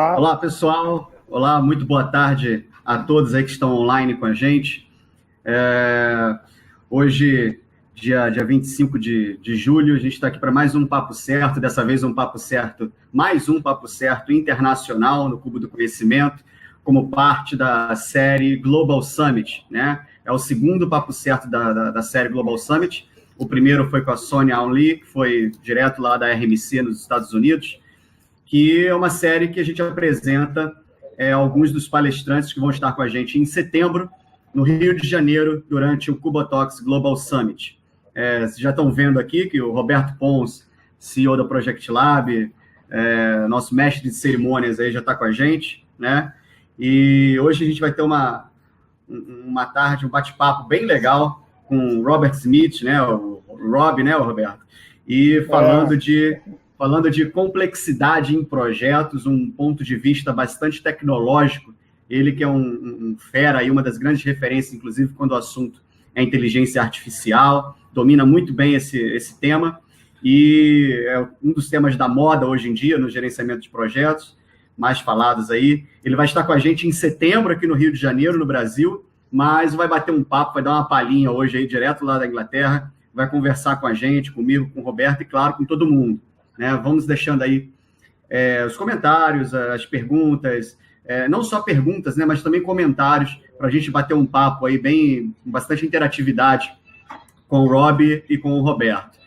Olá. Olá, pessoal. Olá, muito boa tarde a todos aí que estão online com a gente. Hoje, dia 25 de julho, a gente está aqui para mais um Papo Certo, dessa vez mais um Papo Certo internacional no Cubo do Conhecimento, como parte da série Global Summit, né? É o segundo Papo Certo da série Global Summit. O primeiro foi com a Sonia Auli, que foi direto lá da RMC nos Estados Unidos, que é uma série que a gente apresenta alguns dos palestrantes que vão estar com a gente em setembro, no Rio de Janeiro, durante o Cubotalks Global Summit. Vocês já estão vendo aqui que o Roberto Pons, CEO da Project Lab, nosso mestre de cerimônias aí já está com a gente, né? E hoje a gente vai ter uma tarde, um bate-papo bem legal com o Robert Smith, né? O Rob, né, o Roberto? E falando de complexidade em projetos, um ponto de vista bastante tecnológico. Ele que é um fera aí, uma das grandes referências, inclusive, quando o assunto é inteligência artificial, domina muito bem esse tema, e é um dos temas da moda hoje em dia, no gerenciamento de projetos, mais falados aí. Ele vai estar com a gente em setembro, aqui no Rio de Janeiro, no Brasil, mas vai bater um papo, vai dar uma palhinha hoje aí, direto lá da Inglaterra, vai conversar com a gente, comigo, com o Roberto e, claro, com todo mundo. Né? Vamos deixando aí os comentários, as perguntas, não só perguntas, né, mas também comentários, para a gente bater um papo aí com bastante interatividade com o Rob e com o Roberto.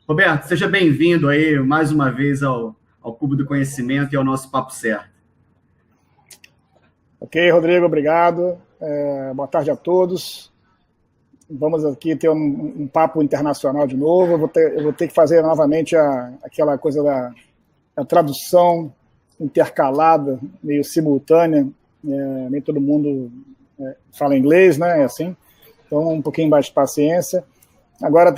Roberto, seja bem-vindo aí mais uma vez ao Cubo do Conhecimento e ao nosso Papo Certo. Ok, Rodrigo, obrigado. Boa tarde a todos. Vamos aqui ter um papo internacional de novo. Eu vou ter que fazer novamente aquela coisa da tradução intercalada, meio simultânea. Nem todo mundo fala inglês, né? É assim. Então, um pouquinho mais de paciência. Agora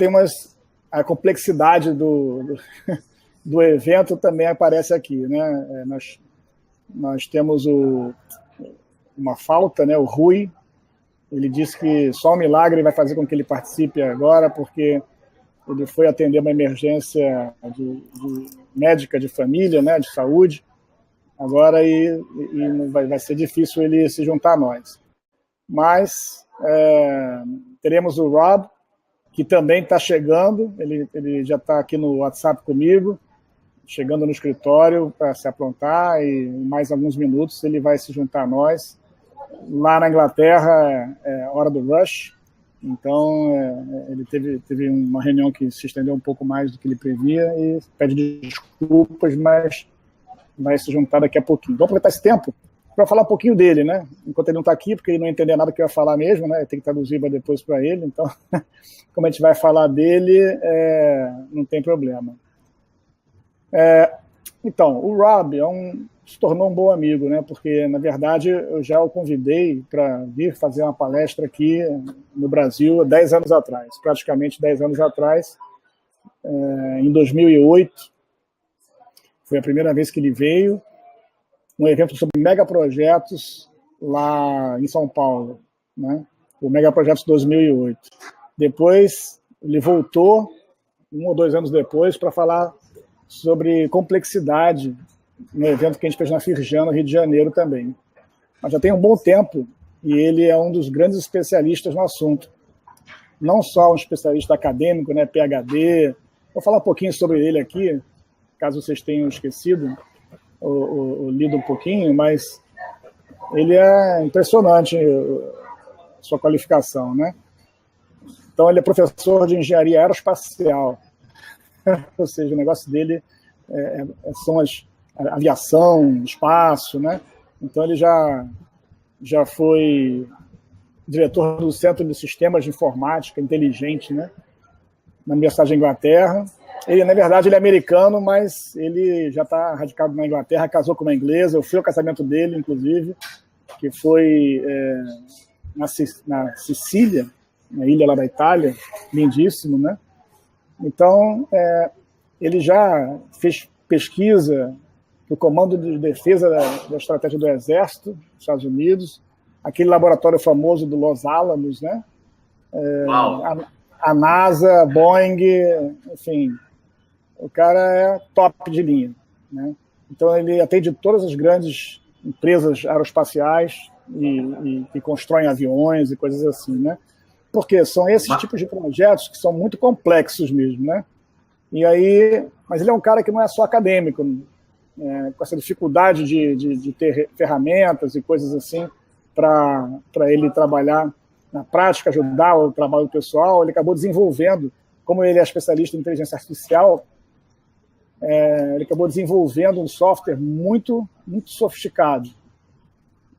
a complexidade do evento também aparece aqui, né? Nós temos uma falta, né? O Rui. Ele disse que só um milagre vai fazer com que ele participe agora, porque ele foi atender uma emergência de médica de família, né, de saúde, agora vai ser difícil ele se juntar a nós. Mas teremos o Rob, que também está chegando, ele já está aqui no WhatsApp comigo, chegando no escritório para se aprontar, e em mais alguns minutos ele vai se juntar a nós. Lá na Inglaterra é hora do rush, então ele teve uma reunião que se estendeu um pouco mais do que ele previa e pede desculpas, mas vai se juntar daqui a pouquinho. Vamos aproveitar esse tempo para falar um pouquinho dele, né? Enquanto ele não está aqui, porque ele não entender nada que eu ia falar mesmo, né? Tem que traduzir depois para ele, então como a gente vai falar dele, não tem problema. Então, o Rob se tornou um bom amigo, né? Porque, na verdade, eu já o convidei para vir fazer uma palestra aqui no Brasil há 10 anos atrás, praticamente 10 anos atrás, em 2008. Foi a primeira vez que ele veio, um evento sobre megaprojetos lá em São Paulo, né? O Megaprojetos 2008. Depois, ele voltou, 1 ou 2 anos depois, para falar sobre complexidade, no evento que a gente fez na Firjan, no Rio de Janeiro também. Mas já tem um bom tempo e ele é um dos grandes especialistas no assunto. Não só um especialista acadêmico, né, PhD. Vou falar um pouquinho sobre ele aqui, caso vocês tenham esquecido ou lido um pouquinho, mas ele é impressionante a sua qualificação, né? Então, ele é professor de engenharia aeroespacial. Ou seja, o negócio dele são a aviação, espaço, né? Então ele já foi diretor do Centro de Sistemas de Informática Inteligente, né? Na Universidade da Inglaterra. Ele, na verdade, ele é americano, mas ele já está radicado na Inglaterra, casou com uma inglesa. Eu fui ao casamento dele, inclusive, que foi na Sicília, na ilha lá da Itália, lindíssimo, né? Então, ele já fez pesquisa no Comando de Defesa da Estratégia do Exército dos Estados Unidos, aquele laboratório famoso do Los Alamos, né? A NASA, a Boeing, enfim, o cara é top de linha, né? Então, ele atende todas as grandes empresas aeroespaciais e que constroem aviões e coisas assim, né? Porque são esses tipos de projetos que são muito complexos mesmo, né? E aí, mas ele é um cara que não é só acadêmico, com essa dificuldade de ter ferramentas e coisas assim para ele trabalhar na prática, ajudar o trabalho pessoal. Ele acabou desenvolvendo, como ele é especialista em inteligência artificial, ele acabou desenvolvendo um software muito, muito sofisticado.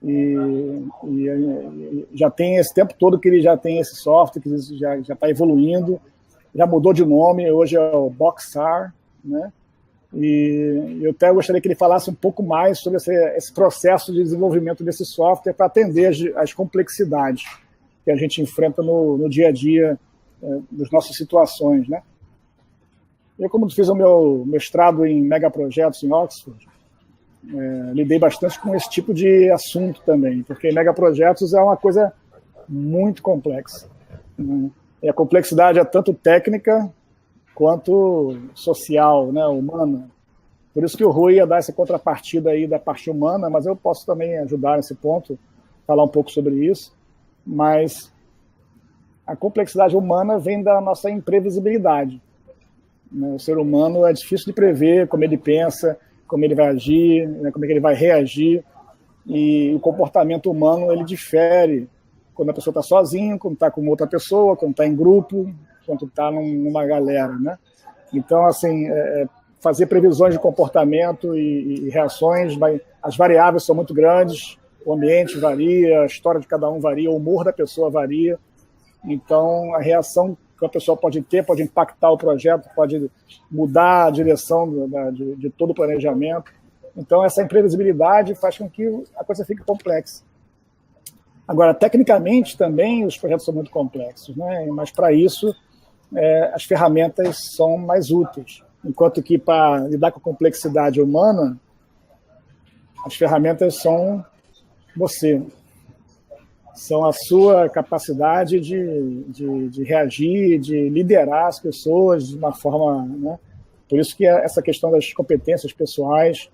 E já tem esse tempo todo que ele já tem esse software, que já está evoluindo, já mudou de nome, hoje é o Boxar, né? E eu até gostaria que ele falasse um pouco mais sobre esse processo de desenvolvimento desse software para atender as complexidades que a gente enfrenta no dia a dia das nossas situações, né? Eu, como fiz o meu mestrado em megaprojetos em Oxford, lidei bastante com esse tipo de assunto também, porque megaprojetos é uma coisa muito complexa, né? E a complexidade é tanto técnica quanto social, né, humana. Por isso que o Rui ia dar essa contrapartida aí da parte humana, mas eu posso também ajudar nesse ponto, falar um pouco sobre isso. Mas a complexidade humana vem da nossa imprevisibilidade. O ser humano é difícil de prever como ele pensa, como ele vai agir, né, como é que ele vai reagir. E o comportamento humano ele difere quando a pessoa está sozinha, quando está com outra pessoa, quando está em grupo, quando está numa galera, né? Então, assim, fazer previsões de comportamento e reações, as variáveis são muito grandes, o ambiente varia, a história de cada um varia, o humor da pessoa varia. Então, a reação que a pessoa pode ter pode impactar o projeto, pode mudar a direção de todo o planejamento. Então, essa imprevisibilidade faz com que a coisa fique complexa. Agora, tecnicamente, também, os projetos são muito complexos, né? Mas, para isso, as ferramentas são mais úteis. Enquanto que, para lidar com a complexidade humana, as ferramentas são você. São a sua capacidade de reagir, de liderar as pessoas de uma forma, né? Por isso que essa questão das competências pessoais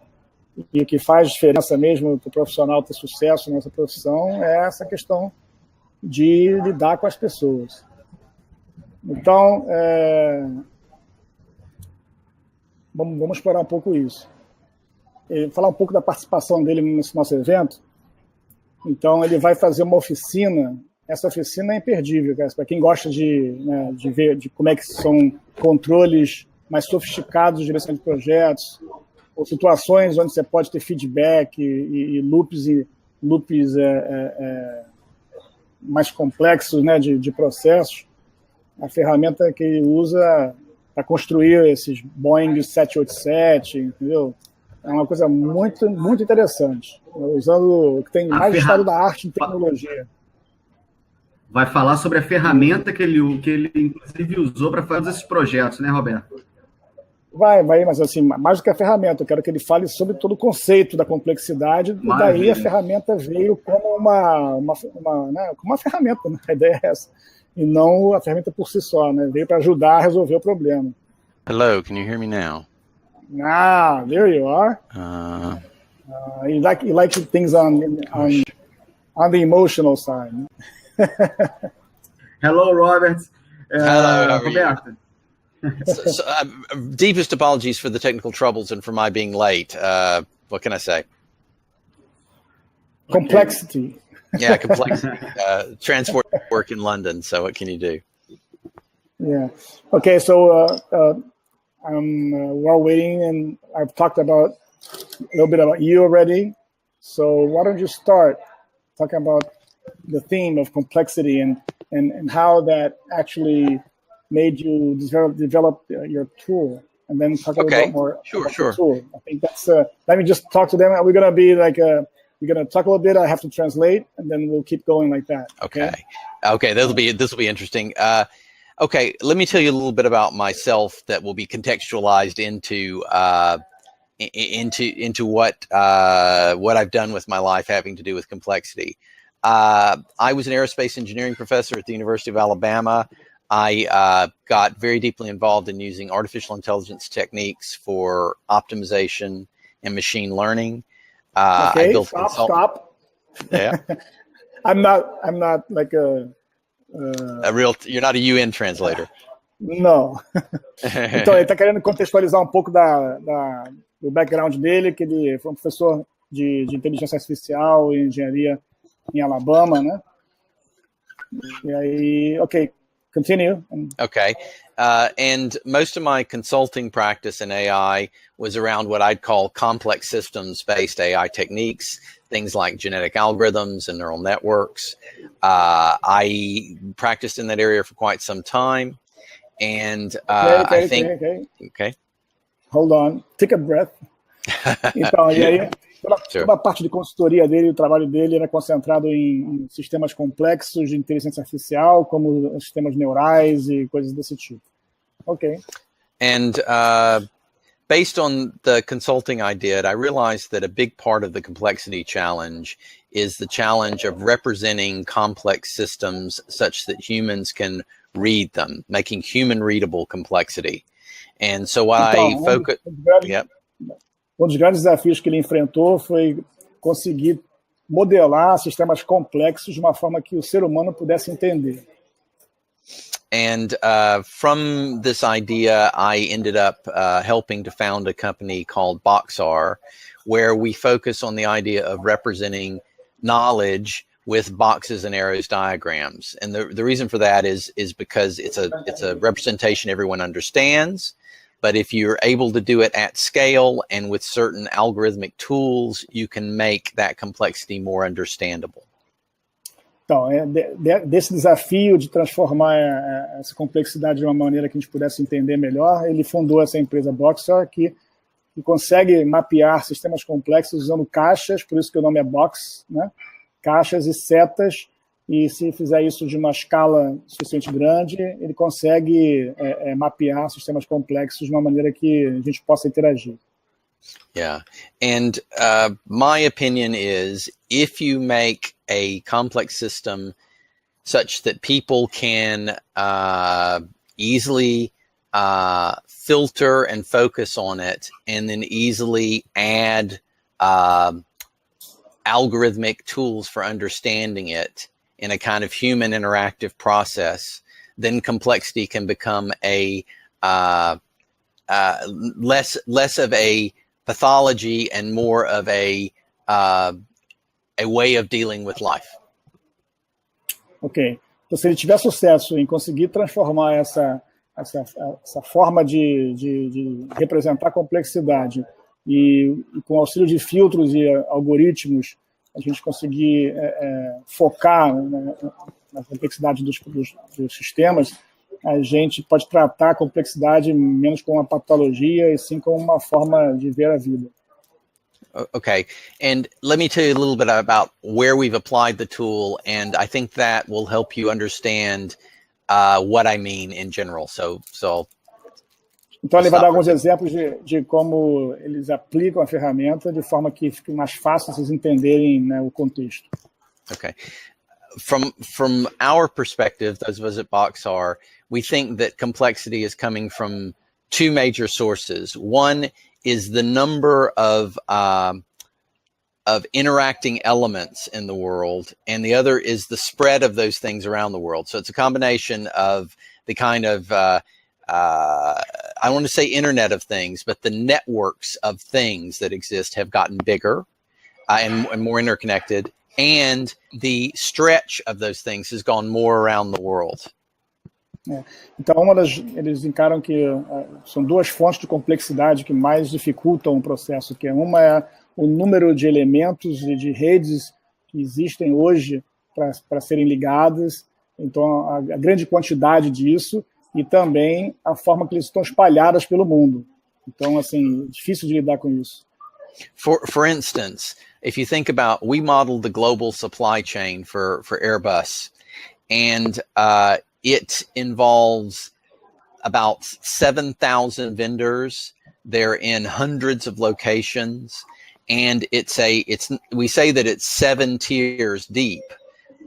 e que faz diferença mesmo para o profissional ter sucesso nessa profissão é essa questão de lidar com as pessoas. Então, vamos explorar um pouco isso. Falar um pouco da participação dele nesse nosso evento. Então, ele vai fazer uma oficina. Essa oficina é imperdível, para quem gosta de ver como é que são controles mais sofisticados de direção de projetos, ou situações onde você pode ter feedback e loops mais complexos, né, de processos. A ferramenta que ele usa para construir esses Boeing 787, entendeu? É uma coisa muito, muito interessante, usando o que tem mais estado da arte em tecnologia. Vai falar sobre a ferramenta que ele inclusive usou para fazer esses projetos, né, Roberto? Vai, mas assim, mais do que a ferramenta, eu quero que ele fale sobre todo o conceito da complexidade, e daí a ferramenta veio como uma ferramenta, né? A ideia é essa, e não a ferramenta por si só, né? Veio para ajudar a resolver o problema. Hello, can you hear me now? Ah, there you are. You like things on the emotional side. Hello, Robert. Hello, Roberto. Deepest apologies for the technical troubles and for my being late. What can I say? Complexity. Yeah, complexity. Transport work in London, so what can you do? Yeah. Okay, so we're waiting, and I've talked about a little bit about you already. So why don't you start talking about the theme of complexity and how that actually made you develop your tool, and then talk a little bit more about the tool. I think that's. Let me just talk to them. We're gonna be like we're gonna talk a little bit. I have to translate, and then we'll keep going like that. Okay. This will be interesting. Okay, let me tell you a little bit about myself that will be contextualized into what I've done with my life having to do with complexity. I was an aerospace engineering professor at the University of Alabama. I got very deeply involved in using artificial intelligence techniques for optimization and machine learning. Okay, I built stop. Yeah. I'm not like You're not a UN translator. Não. Então, ele está querendo contextualizar um pouco do background dele, que ele foi um professor de inteligência artificial e engenharia em Alabama, né? E aí, okay, continue. Okay. And most of my consulting practice in AI was around what I'd call complex systems-based AI techniques, things like genetic algorithms and neural networks. I practiced in that area for quite some time. And I think... Okay. Hold on. Take a breath. Então, e aí, toda a parte de consultoria dele, o trabalho dele era concentrado em sistemas complexos de inteligência artificial, como sistemas neurais e coisas desse tipo. Okay. And based on the consulting I did, I realized that a big part of the complexity challenge is the challenge of representing complex systems such that humans can read them, making human readable complexity. And so what I focus... Um dos grandes desafios que ele enfrentou foi conseguir modelar sistemas complexos de uma forma que o ser humano pudesse entender. And from this idea, I ended up helping to found a company called Boxar, where we focus on the idea of representing knowledge with boxes and arrows diagrams. And the reason for that is because it's a representation everyone understands. But if you're able to do it at scale and with certain algorithmic tools, you can make that complexity more understandable. Então, desse desafio de transformar essa complexidade de uma maneira que a gente pudesse entender melhor, ele fundou essa empresa Boxar, que consegue mapear sistemas complexos usando caixas, por isso que o nome é Box, né? Caixas e setas, e se fizer isso de uma escala suficiente grande, ele consegue mapear sistemas complexos de uma maneira que a gente possa interagir. Yeah, and my opinion is if you make a complex system such that people can easily filter and focus on it and then easily add algorithmic tools for understanding it in a kind of human interactive process, then complexity can become a less of a pathology and more of a way of dealing with life. Ok. Então, se ele tiver sucesso em conseguir transformar essa forma de representar a complexidade e com auxílio de filtros e algoritmos, a gente conseguir focar na complexidade dos sistemas, a gente pode tratar a complexidade menos como uma patologia e sim como uma forma de ver a vida. Okay, and let me tell you a little bit about where we've applied the tool, and I think that will help you understand what I mean in general. Então ele vai dar alguns exemplos de como eles aplicam a ferramenta de forma que fique mais fácil vocês entenderem, né, o contexto. Okay. From our perspective, those of us at Boxar, we think that complexity is coming from two major sources. One is the number of interacting elements in the world, and the other is the spread of those things around the world. So it's a combination of the kind of I want to say Internet of Things, but the networks of things that exist have gotten bigger and more interconnected, and the stretch of those things has gone more around the world. Então, eles encaram que são duas fontes de complexidade que mais dificultam o processo, que uma é o número de elementos e de redes que existem hoje para serem ligadas, então a grande quantidade disso, e também a forma que eles estão espalhadas pelo mundo. Então, assim, é difícil de lidar com isso. For instance, if you think about, we modeled the global supply chain for Airbus, and it involves about 7,000 vendors. They're in hundreds of locations, and we say that it's 7 tiers deep,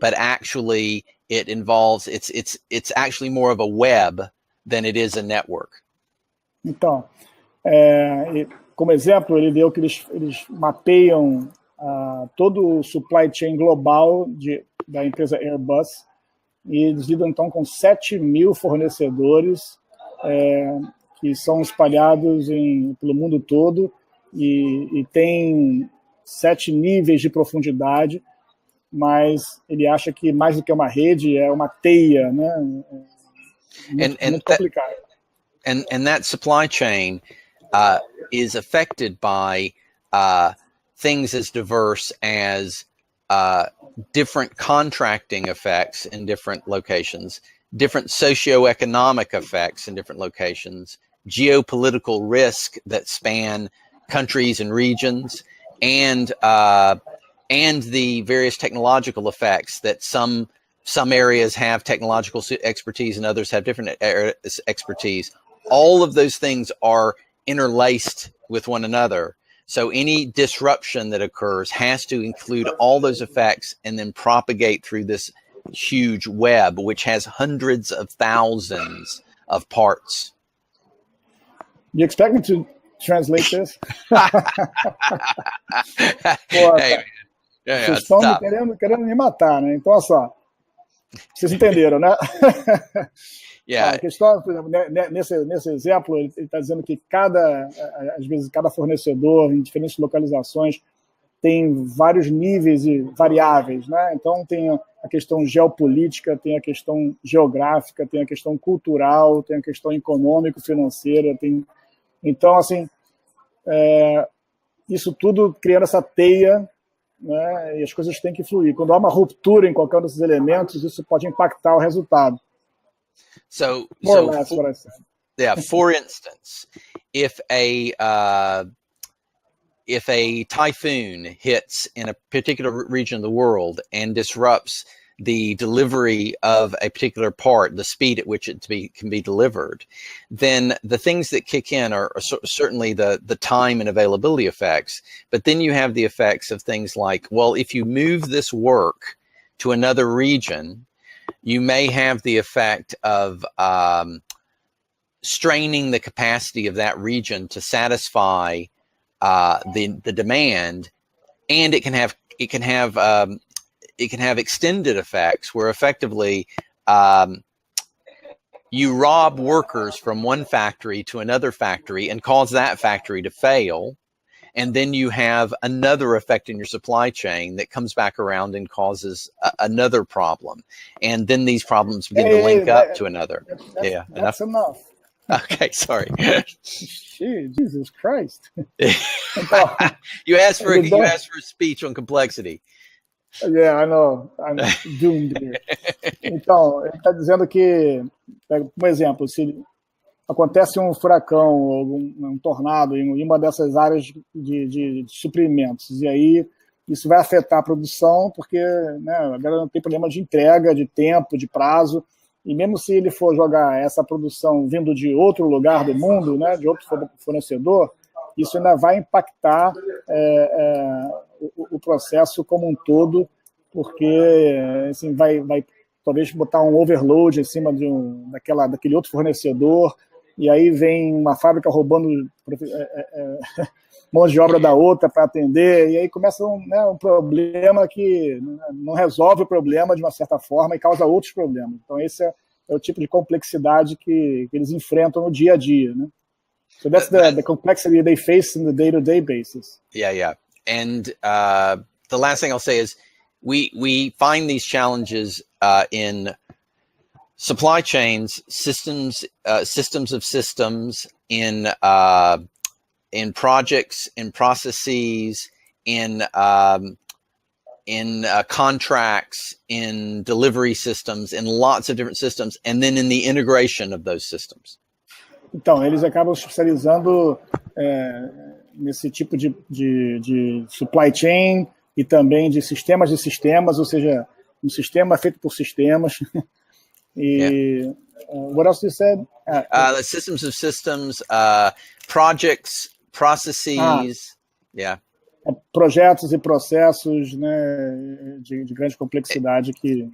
but actually it involves it's actually more of a web than it is a network. Então, como exemplo, ele deu que eles mapeiam todo o supply chain global da empresa Airbus, e eles lidam, então, com 7.000 fornecedores que são espalhados pelo mundo todo e tem 7 níveis de profundidade, mas ele acha que mais do que uma rede é uma teia, né? Muito complicado. And that supply chain is affected by things as diverse as different contracting effects in different locations, different socioeconomic effects in different locations, geopolitical risk that span countries and regions, and the various technological effects that some areas have technological expertise and others have different expertise. All of those things are interlaced with one another. So any disruption that occurs has to include all those effects and then propagate through this huge web, which has hundreds of thousands of parts. You expect me to translate this? Hey, vocês estão querendo me matar, né? Então, olha só. Vocês entenderam, né? Yeah. A questão, por exemplo, nesse exemplo, ele está dizendo que às vezes, cada fornecedor, em diferentes localizações, tem vários níveis e variáveis, né? Então, tem a questão geopolítica, tem a questão geográfica, tem a questão cultural, tem a questão econômico-financeira. Então, assim, isso tudo criando essa teia, né? E as coisas têm que fluir. Quando há uma ruptura em qualquer um desses elementos, isso pode impactar o resultado. So More or less what I said. Yeah, for instance, if a typhoon hits in a particular region of the world and disrupts the delivery of a particular part, the speed at which it can be delivered, then the things that kick in are certainly the time and availability effects. But then you have the effects of things like, well, if you move this work to another region, you may have the effect of straining the capacity of that region to satisfy the demand, and it can have extended effects where effectively you rob workers from one factory to another factory and cause that factory to fail. And then you have another effect in your supply chain that comes back around and causes another problem. And then these problems begin to link up to another. That's enough. Okay, sorry. Jesus Christ. You asked for a speech on complexity. Yeah, I know. I'm doomed here. Então, ele está dizendo que, por exemplo, se acontece um furacão ou um tornado em uma dessas áreas de suprimentos, e aí isso vai afetar a produção, porque, né, agora não tem problema de entrega, de tempo, de prazo, e mesmo se ele for jogar essa produção vindo de outro lugar do mundo, né, de outro fornecedor, isso ainda vai impactar o processo como um todo, porque assim, vai talvez botar um overload em cima daquele outro fornecedor, e aí vem uma fábrica roubando mão de obra da outra para atender, e aí começa um problema que não resolve o problema de uma certa forma e causa outros problemas. Então esse é o tipo de complexidade que eles enfrentam no dia a dia, né? So that's the complexity they face in the day-to-day basis. Yeah. And the last thing I'll say is we find these challenges in supply chains, systems of systems, in projects, in processes, in contracts, in delivery systems, in lots of different systems, and then in the integration of those systems. Então, eles acabam se especializando nesse tipo de supply chain e também de sistemas, ou seja, um sistema feito por sistemas. E what else you said? The systems of systems, projects, processes, projetos e processos, né, de grande complexidade que.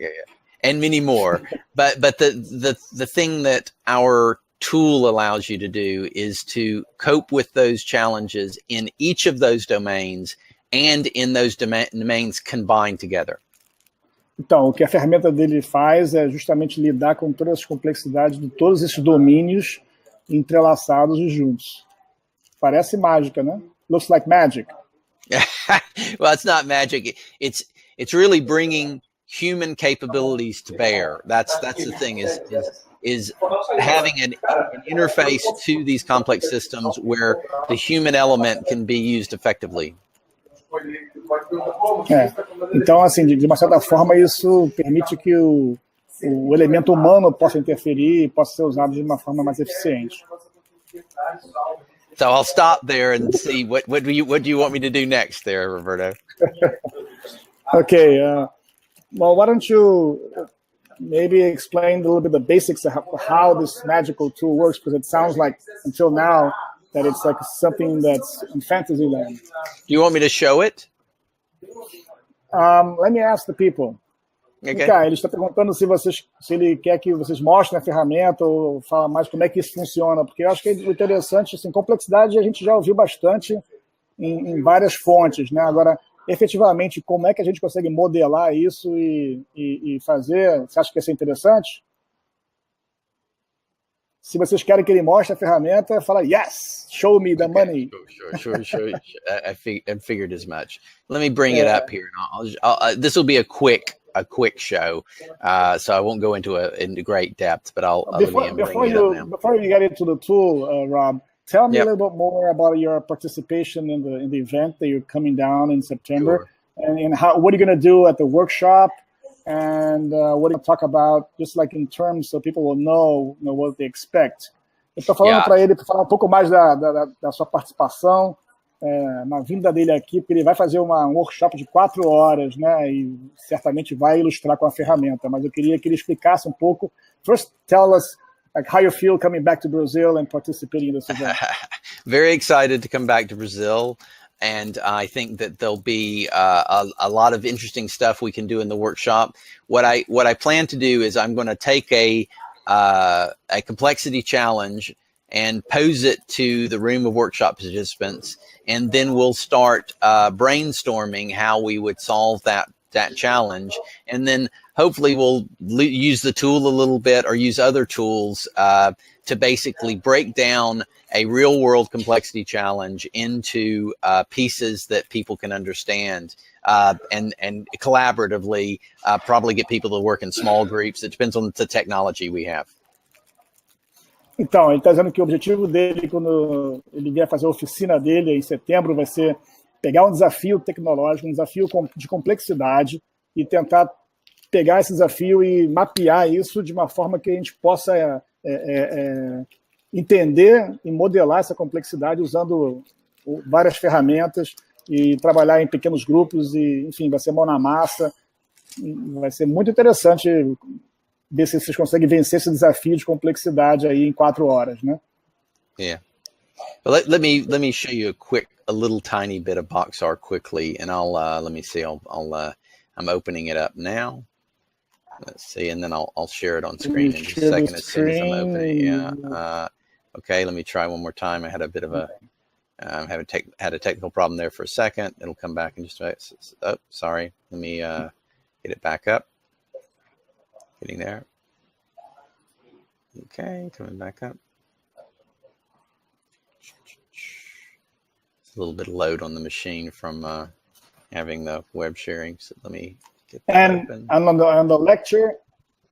And many more, but the thing that our tool allows you to do is to cope with those challenges in each of those domains and in those domains combined together. Então, o que a ferramenta dele faz é justamente lidar com todas as complexidades de todos esses domínios entrelaçados e juntos. Parece mágica, né? Looks like magic. Well, it's not magic. It's really bringing human capabilities to bear. That's the thing is having an interface to these complex systems where the human element can be used effectively. Então, assim, de uma certa forma, isso permite que o elemento humano possa interferir e possa ser usado de uma forma mais eficiente. So I'll stop there and see what do you want me to do next there, Roberto? Okay. Well, why don't you maybe explain a little bit the basics of how this magical tool works, because it sounds like until now that it's like something that's in fantasy land. Do you want me to show it? Let me ask the people. Okay. Cara, ele está perguntando se ele quer que vocês mostrem a ferramenta ou fala mais como é que isso funciona, porque eu acho que é interessante, assim, complexidade a gente já ouviu bastante em várias fontes, né? Agora, efetivamente, como é que a gente consegue modelar isso e fazer? Você acha que isso é interessante? Se vocês querem que ele mostre a ferramenta, fala, yes, show me the money. Sure. I figured as much. Let me bring it up here. This will be a quick show, so I won't go into great depth, but bring it up now. Before you get into the tool, Rob, tell me a little bit more about your participation in the event that you're coming down in September, and what are you going to do at the workshop, and what are you going to talk about, just like in terms so people will know what they expect. Eu estou falando para ele para falar um pouco mais da sua participação na vinda dele aqui, porque ele vai fazer um workshop de 4 horas, né? E certamente vai ilustrar com a ferramenta. Mas eu queria que ele explicasse um pouco. First, tell us like how you feel coming back to Brazil and participating in this event. Very excited to come back to Brazil. And I think that there'll be a lot of interesting stuff we can do in the workshop. What I plan to do is I'm going to take a complexity challenge and pose it to the room of workshop participants, and then we'll start brainstorming how we would solve that challenge, and then hopefully we'll use the tool a little bit or use other tools to basically break down a real world complexity challenge into pieces that people can understand, and collaboratively probably get people to work in small groups. It depends on the technology we have. Então, ele está dizendo que o objetivo dele, quando ele vier fazer a oficina dele em setembro, vai ser pegar um desafio tecnológico, um desafio de complexidade e tentar pegar esse desafio e mapear isso de uma forma que a gente possa entender e modelar essa complexidade usando várias ferramentas e trabalhar em pequenos grupos e, enfim, vai ser mão na massa. Vai ser muito interessante ver se vocês conseguem vencer esse desafio de complexidade aí em 4 horas, né? Yeah. Well, let me show you a little tiny bit of Boxar quickly, and I'll let me see. I'm opening it up now. Let's see, and then I'll share it on screen in just a second as soon as I'm opening. Yeah. Okay. Let me try one more time. I had a bit of had a technical problem there for a second. It'll come back in just a minute. Oh, sorry. Let me get it back up. Getting there. Okay, coming back up. It's a little bit of load on the machine from having the web sharing. So let me get that open. And on the lecture,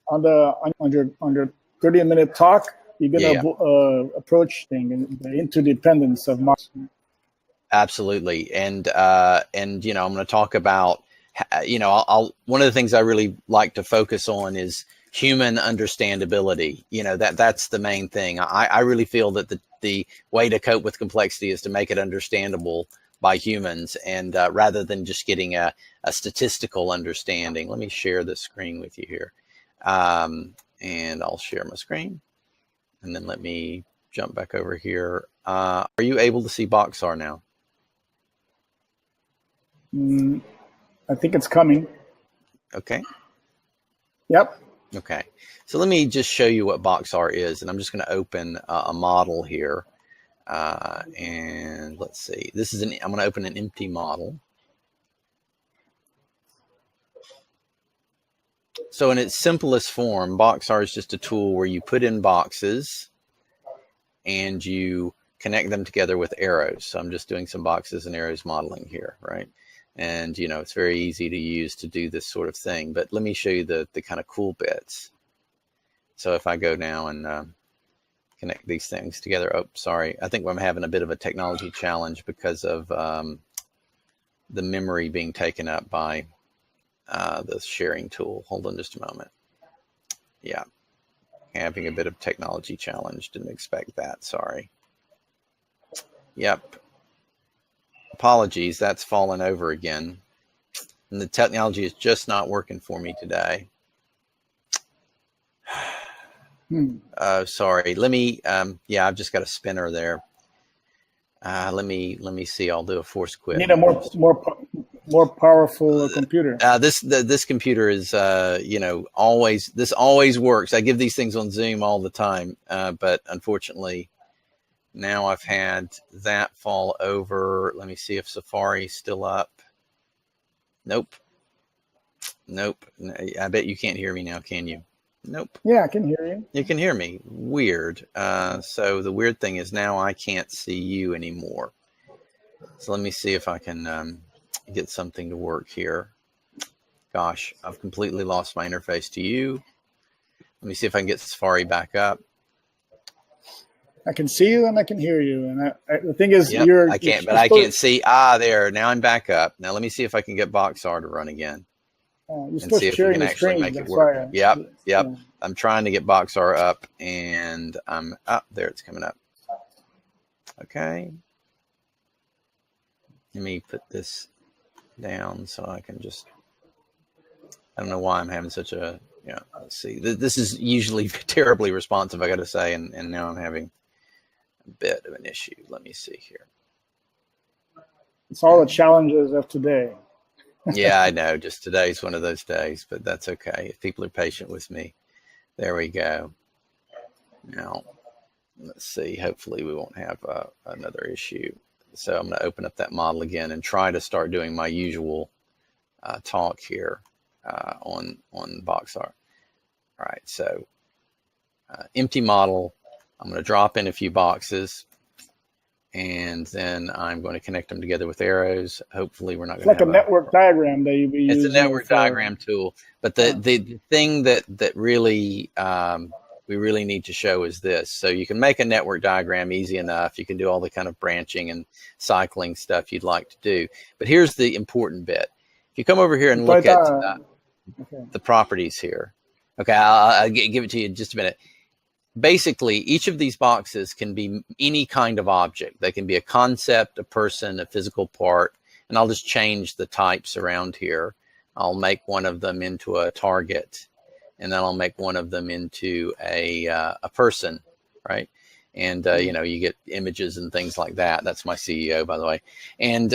on your 30-minute talk, you're gonna approach the interdependence of Mars. Absolutely, and I'm going to talk about. One of the things I really like to focus on is human understandability. That's the main thing. I really feel that the way to cope with complexity is to make it understandable by humans, and rather than just getting a statistical understanding. Let me share the screen with you here, and I'll share my screen, and then let me jump back over here. Are you able to see Boxar now? I think it's coming. Okay. Yep. Okay, so let me just show you what BoxR is, and I'm just going to open a model here. And let's see, I'm going to open an empty model. So in its simplest form, BoxR is just a tool where you put in boxes and you connect them together with arrows. So I'm just doing some boxes and arrows modeling here, right? And, it's very easy to use to do this sort of thing. But let me show you the kind of cool bits. So if I go now and connect these things together. Oh, sorry. I think I'm having a bit of a technology challenge because of the memory being taken up by the sharing tool. Hold on just a moment. Yeah, having a bit of technology challenge. Didn't expect that. Sorry. Yep. Apologies. That's fallen over again. And the technology is just not working for me today. Sorry. Let me, yeah, I've just got a spinner there. Let me see. I'll do a force quit. Need a more powerful computer. This computer is, this always works. I give these things on Zoom all the time, but unfortunately, now I've had that fall over. Let me see if Safari's still up. Nope. I bet you can't hear me now, can you? Nope. Yeah, I can hear you. You can hear me. Weird. So the weird thing is now I can't see you anymore. So let me see if I can get something to work here. Gosh, I've completely lost my interface to you. Let me see if I can get Safari back up. I can see you and I can hear you. And the thing is, yep, I can't see. There. Now I'm back up. Now let me see if I can get BoxR to run again. And see if we can actually make it work. Yep. I'm trying to get BoxR up, and I'm up there. It's coming up. Okay. Let me put this down so I can just. I don't know why I'm having such a. Let's see. This is usually terribly responsive, I got to say, and now I'm having a bit of an issue. Let me see here. It's all the challenges of today. Yeah, I know. Just today's one of those days, but that's okay. If people are patient with me. There we go. Now, let's see. Hopefully we won't have another issue. So I'm going to open up that model again and try to start doing my usual talk here on BoxR. All right, so empty model. I'm going to drop in a few boxes. And then I'm going to connect them together with arrows. Hopefully we're not going to have a network diagram that you use. It's a network diagram tool. But the thing that really we really need to show is this. So you can make a network diagram easy enough. You can do all the kind of branching and cycling stuff you'd like to do. But here's the important bit. If you come over here and look at the properties here. Okay, I'll give it to you in just a minute. Basically, each of these boxes can be any kind of object. They can be a concept, a person, a physical part, and I'll just change the types around here. I'll make one of them into a target, and then I'll make one of them into a person, right? And, you get images and things like that. That's my CEO, by the way. And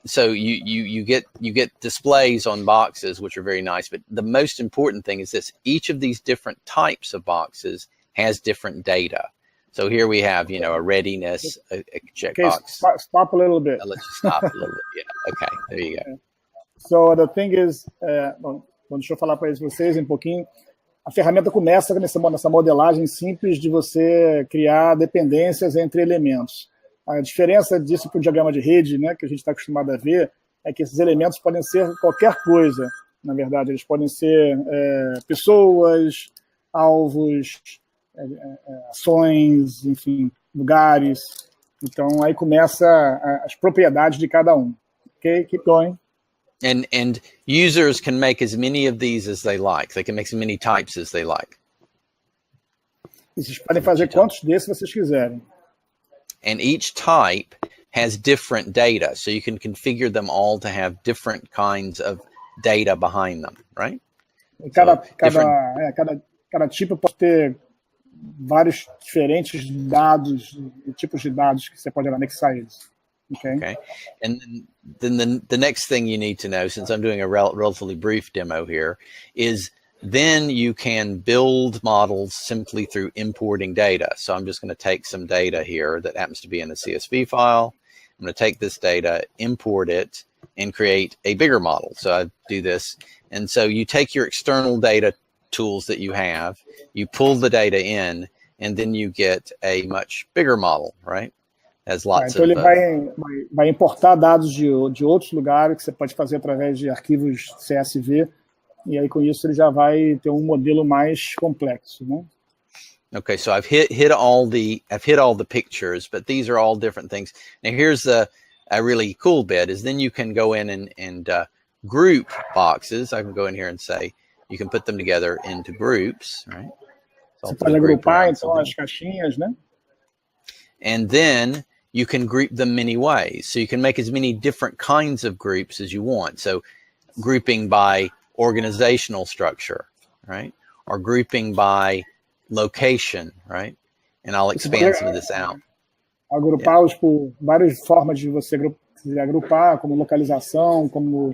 so you get displays on boxes, which are very nice. But the most important thing is this. Each of these different types of boxes has different data. So here we have, a readiness, a checkbox. Okay, stop a little bit. I'll let you stop a little bit. Yeah. Okay, there you go. So the thing is, deixa eu falar para vocês um pouquinho. A ferramenta começa nessa modelagem simples de você criar dependências entre elementos. A diferença disso para o diagrama de rede, né, que a gente está acostumado a ver, é que esses elementos podem ser qualquer coisa. Na verdade, eles podem ser pessoas, alvos, ações, enfim, lugares. Então, aí começa as propriedades de cada um. Okay, keep going. And users can make as many of these as they like. They can make as many types as they like. E vocês podem fazer quantos desses vocês quiserem. And each type has different data, so you can configure them all to have different kinds of data behind them, right? E cada tipo pode ter vários diferentes dados, tipos de dados que você pode anexar eles. Okay. And then the next thing you need to know, since I'm doing a relatively brief demo here, is Then you can build models simply through importing data. So I'm just going to take some data here that happens to be in a CSV file. I'm going to take this data, import it, and create a bigger model. So I do this. And so you take your external data tools that you have, you pull the data in, and then you get a much bigger model, right? Has lots então of, ele vai importar dados de outros lugares que você pode fazer através de arquivos CSV, e aí com isso ele já vai ter modelo mais complexo, né? Okay, so I've hit all the pictures, but these are all different things. Now here's a really cool bit is then you can go in and group boxes. I can go in here and say you can put them together into groups, right? So você pode agrupar então as caixinhas, né? And then you can group them many ways. So you can make as many different kinds of groups as you want. So grouping by organizational structure, right? Or grouping by location, right? And I'll expand some of this out. Agrupá-los por várias formas de você agrupar, como localização, como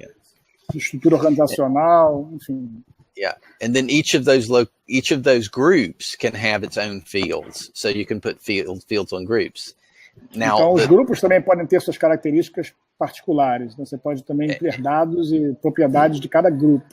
estrutura organizacional, enfim. Yeah, and then each of those groups can have its own fields, so you can put fields on groups. Now, então os grupos também podem ter suas características particulares. Então, você pode também ter dados e propriedades de cada grupo.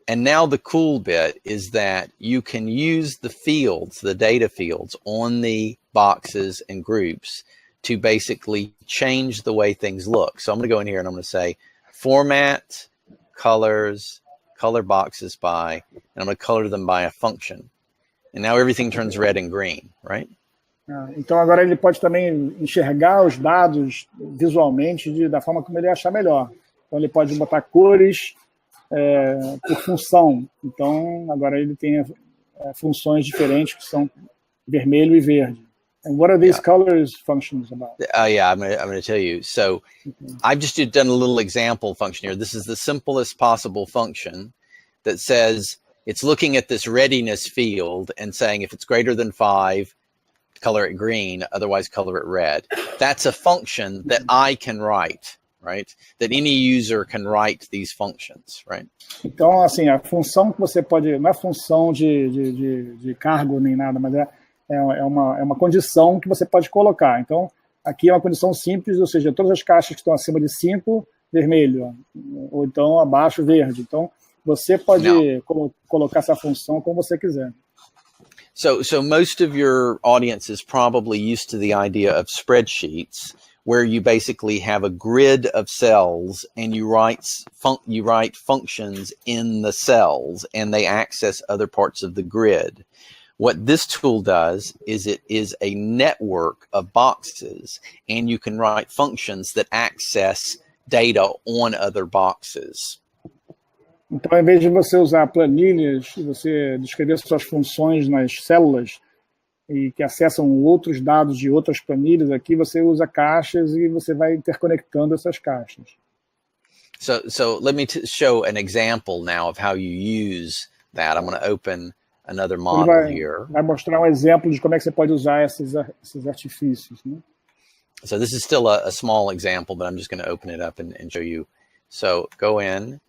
And now the cool bit is that you can use the fields, the data fields on the boxes and groups to basically change the way things look. So I'm going to go in here and I'm going to say format, colors, color boxes by, and I'm going to color them by a function. And now everything turns red and green, right? Então agora ele pode também enxergar os dados visualmente da forma como ele achar melhor. Então ele pode botar cores por função. Então agora ele tem funções diferentes que são vermelho e verde. And what are these colors functions about? Yeah, I'm going to tell you. So I've just done a little example function here. This is the simplest possible function that says it's looking at this readiness field and saying if it's greater than 5, color it green, otherwise color it red. That's a function that I can write, right? That any user can write these functions, right? Então, assim, a função que você pode... Não é função de cargo nem nada, mas é uma condição que você pode colocar. Então, aqui é uma condição simples, ou seja, todas as caixas que estão acima de 5, vermelho, ou então abaixo, verde. Então, você pode colocar essa função como você quiser. So most of your audience is probably used to the idea of spreadsheets, where you basically have a grid of cells and you write functions in the cells and they access other parts of the grid. What this tool does is it is a network of boxes and you can write functions that access data on other boxes. Então, em vez de você usar planilhas, você descrever suas funções nas células e que acessam outros dados de outras planilhas, aqui você usa caixas e você vai interconectando essas caixas. So let me show an example now of how you use that. I'm going to open another model here. Vai mostrar exemplo de como é que você pode usar esses artifícios, né? So this is still a small example, but I'm just going to open it up and show you. So go in.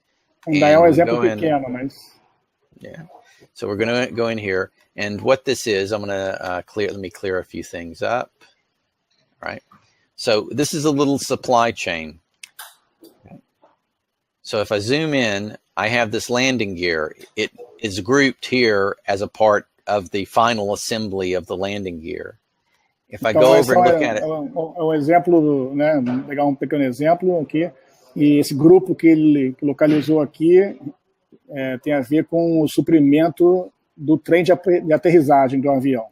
Ainda é exemplo pequeno, mas... Yeah. So we're going to go in here. And what this is, I'm going to let me clear a few things up. All right. So this is a little supply chain. Okay. So if I zoom in, I have this landing gear. It is grouped here as a part of the final assembly of the landing gear. If I go over and look at it... exemplo, né? Vou pegar pequeno exemplo aqui. E esse grupo que ele localizou aqui tem a ver com o suprimento do trem de aterrissagem do avião.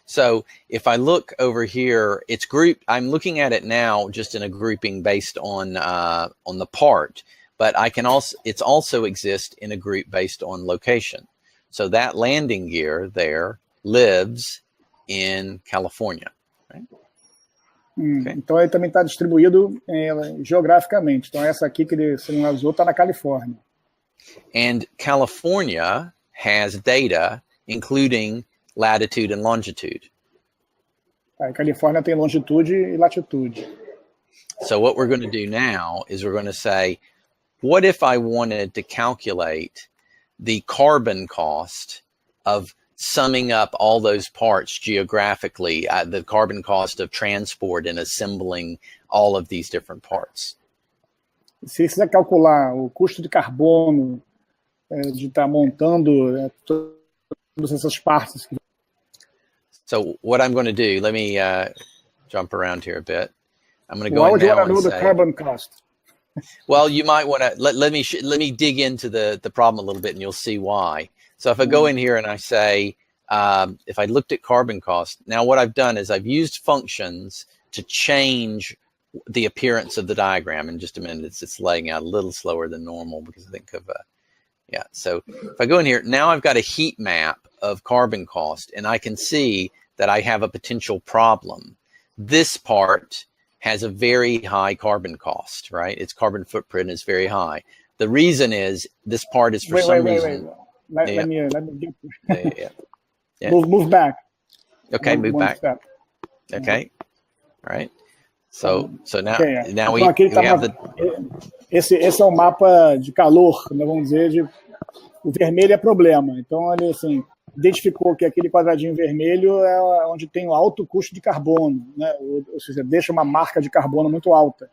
So if I look over here, it's grouped. I'm looking at it now just in a grouping based on the part, but I can also exist in a group based on location. So that landing gear there lives in California. Right? Okay. Então ele também está distribuído geograficamente. Então essa aqui que ele sinalizou está na Califórnia. And California has data including latitude and longitude. A Califórnia tem longitude e latitude. So what we're going to do now is we're going to say, what if I wanted to calculate the carbon cost of summing up all those parts geographically, the carbon cost of transport and assembling all of these different parts. Se você quiser calcular o custo de carbono de estar montando todas essas partes. So what I'm going to do, let me jump around here a bit. I'm going to go Why in would you now want to know and the say, carbon cost? well, you might want to let me dig into the problem a little bit, and you'll see why. So if I go in here and I say, if I looked at carbon cost, now what I've done is I've used functions to change the appearance of the diagram. In just a minute, it's laying out a little slower than normal because I think of yeah. So if I go in here, now I've got a heat map of carbon cost, and I can see that I have a potential problem. This part has a very high carbon cost, right? Its carbon footprint is very high. The reason is this part is for some reason. Let me get yeah. Move back. Okay, move back. Step. Okay, all right. So now, okay, now então aqui we have the. Esse é um mapa de calor, né, vamos dizer, o vermelho é problema. Então ele assim identificou que aquele quadradinho vermelho é onde tem o alto custo de carbono, né? Ou seja, deixa uma marca de carbono muito alta.